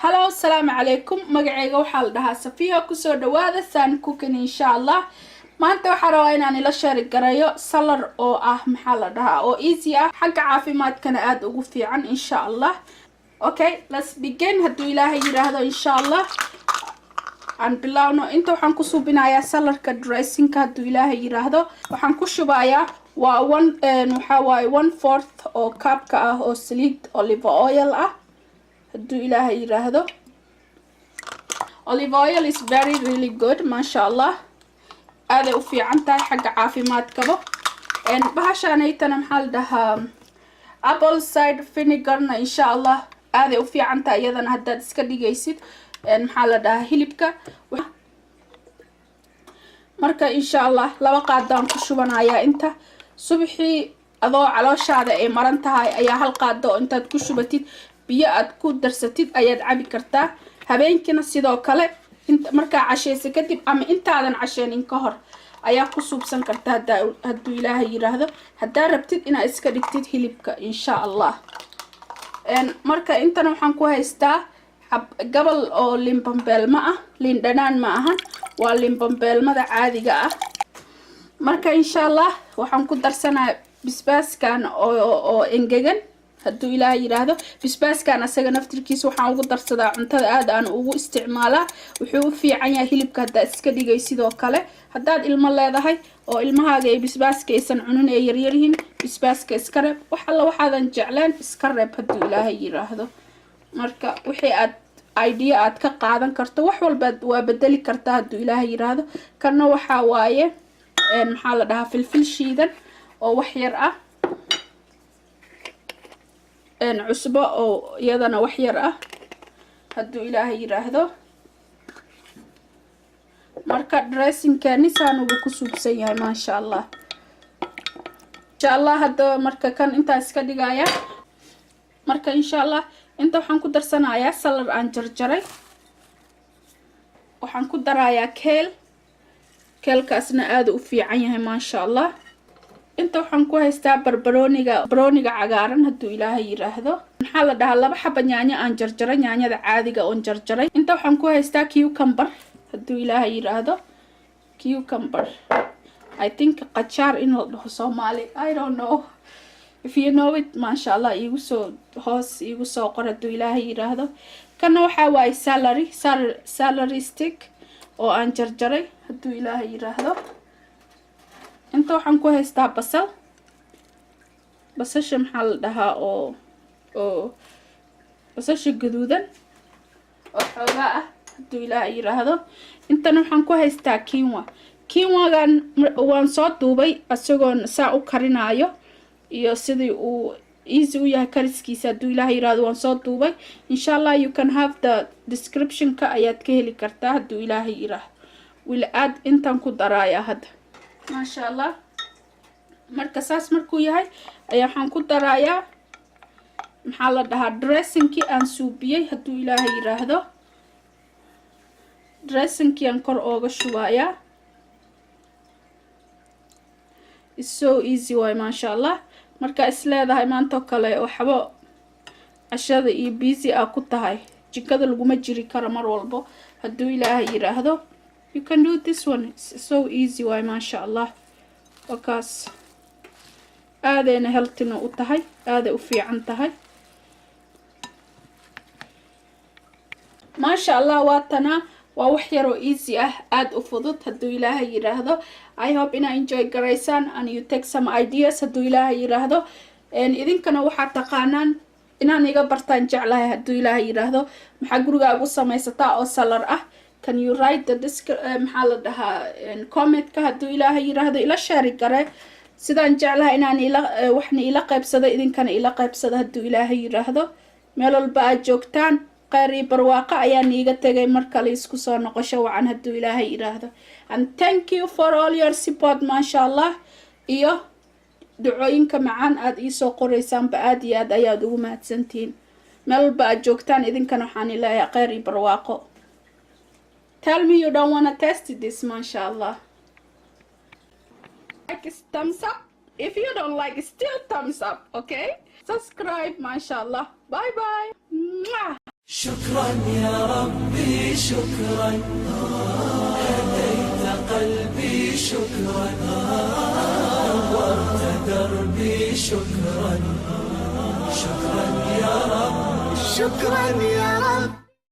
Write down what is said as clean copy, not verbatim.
Hello, assalamu alaikum. Magacayga waxaa la dhahaa Safiya kusoo dhawaada San Cooking insha Allah. Maanta waxaan rabaa inaan ila share garayo salar oo maxaa la dhahaa oo easy ah xagga caafimaadkana aad ugu fiican insha Allah. Okay, let's begin. Hadduu Ilaahay yiraahdo insha Allah. Aan bilowno. Inta waxaan ku suubinayaa salarka dressingka hadduu Ilaahay yiraahdo. Waxaan ku shubayaa waa 1/4 oo cup-ka ah oo saliid olive oil ah. hadduu Ilaahay yiraahdo. Olive oil is really good, mashallah. aad u fiican tahay xagga caafimaadkaba. bahashaanaytana maxaa la dhahaa apple cider vinegar-na insha Allah aad u fiican tahay iyadana haddaad iska dhigaysid maxaa la dhahaa hilibka. marka insha Allah laba qaadaan ku shubanayaa inta subaxii adoo calooshaada ay maran tahay ayaa hal qaado intaad ku shubatid biyo aad ku darsatid ayaad cabi kartaa. habeenkina sidoo kale markaa casheysa kadib ama intaadan casheenin ka hor ayaa ku suubsan kartaa hadduu Ilaahay yiraahdo. haddaa rabtid inaad iska dhigtid hilibka insha Allah. marka intana waxaan ku haystaa gabal oo limbambeelma ah, liin dhanaan ma ahan, waa limbambeelmada caadiga ah. marka insha Allah waxaan ku darsanayaa bisbaaskan oo engegan hadduu Ilaahay yiraahdo. bisbaaskan asaga naftirkiisa waxaan ugu darsadaa cuntada aad aan ugu isticmaalaa. wuxuu u fiican yahay hilibka haddaad iska dhigay sidoo kale haddaad ilmo leedahay oo ilmahaaga ay bisbaaska aysan cunin ee yaryar yihiin bisbaaska iska reeb. wax alla waxaadan jeclaan iska reeb hadduu Ilaahay yiraahdo. marka wixii aad idea aad ka qaadan karto wax walba waa bedeli kartaa hadduu Ilaahay yiraahdo. kana waxaa waaye maxaa la dhahaa filfil shiidan oo wax yar ah, cusbo oo iyadana wax yar ah hadduu Ilaahay yiraahdo. marka dressingkani saan ugu ku suubsan yahay masha Allah. insha Allah hadda marka kan inta iska dhigaya. marka insha Allah inta waxaan ku darsanayaa salar aan jarjaray. waxaan ku darayaa keelkaasna aad u fiican yahay masha Allah. inta waxaan ku haystaa barbarooniga cagaaran hadduu Ilaahay yiraahdo. maxaa la dhahaa laba xaba yaanyo aan jarjaray, yaanyada caadiga oo jarjaray. inta waxaan ku haystaa cucumber hadduu Ilaahay yiraahdo. cucumber I think qajaar in la dhaho Soomaali, I don't know. if you know it masha Allah igu soo qor hadduu Ilaahay yiraahdo. kana waxaa waaye celery stick oo aan jarjaray hadduu Ilaahay yiraahdo. inta waxaan ku haystaa basasha maxaa la dhahaa oo basasha gaduudan oo xoogaa ah hadduu Ilaahay yiraahdo. intana waxaan ku haystaa quinoa-gan waan soo duubay isagoon saa u karinaayo iyo sidii uu easy u yahay kariskiisa hadduu Ilaahay yiraahdo waan soo duubay. insha Allah you can have the description-ka ayaad ka heli kartaa hadduu Ilaahay yiraahdo. wili aad intaan ku daraaya hadda masha Allah. marka saas markuu yahay ayaa waxaan ku darayaa maxaa la dhahaa dressingkii aan suubiyey hadduu Ilaahay yiraahdo. dressingkii aan kor ooga shubayaa. it's so easy way masha Allah. marka isleedahay maanta kale waxba cashada iyo busy ah ku tahay jikada laguma jiri karo mar walbo hadduu Ilaahay yiraahdo. you can do this one, it's so easy way masha Allah. wakaas aadayna healthina u tahay, aaday u fiican tahay masha Allah. waatana waa wax yar oo easy ah, aad u fudud hadduu Ilaahay yiraahdo. I hope ina enjoy garaysaan and you take some ideas hadduu Ilaahay yiraahdo. idinkana waxaad taqaanaan inaan iga bartaan jeclahay hadduu Ilaahay yiraahdo. maxaa gurigaaga u samaysataa oo salar ah? can you write the maxaa la dhahaa comment-ka hadduu Ilaahay yiraahdo. ila share gare sidaan jeclahay inaan waxna ila qaybsado idinkana ila qaybsado hadduu Ilaahay yiraahdo. meel walba aad joogtaan khayr iyo barwaaqo ayaan iiga tagay mar kale isku soo noqosho wacan hadduu Ilaahay yiraahdo. and thank you for all your support masha Allah. iyo ducooyinka macaan aad ii soo qoraysaanba aad iyo aad ayaad ugu mahadsantihiin. meel walba aad joogtaan idinkana waxaan ilaahay khayr iyo barwaaqo. tell me you don't want to test this masha Allah. like thumbs up. if you don't like still thumbs up, okay? subscribe masha Allah. bye bye. Mwah. شكرا يا ربي شكرا هديت قلبي شكرا نورت دربي شكرا شكرا يا رب شكرا يا رب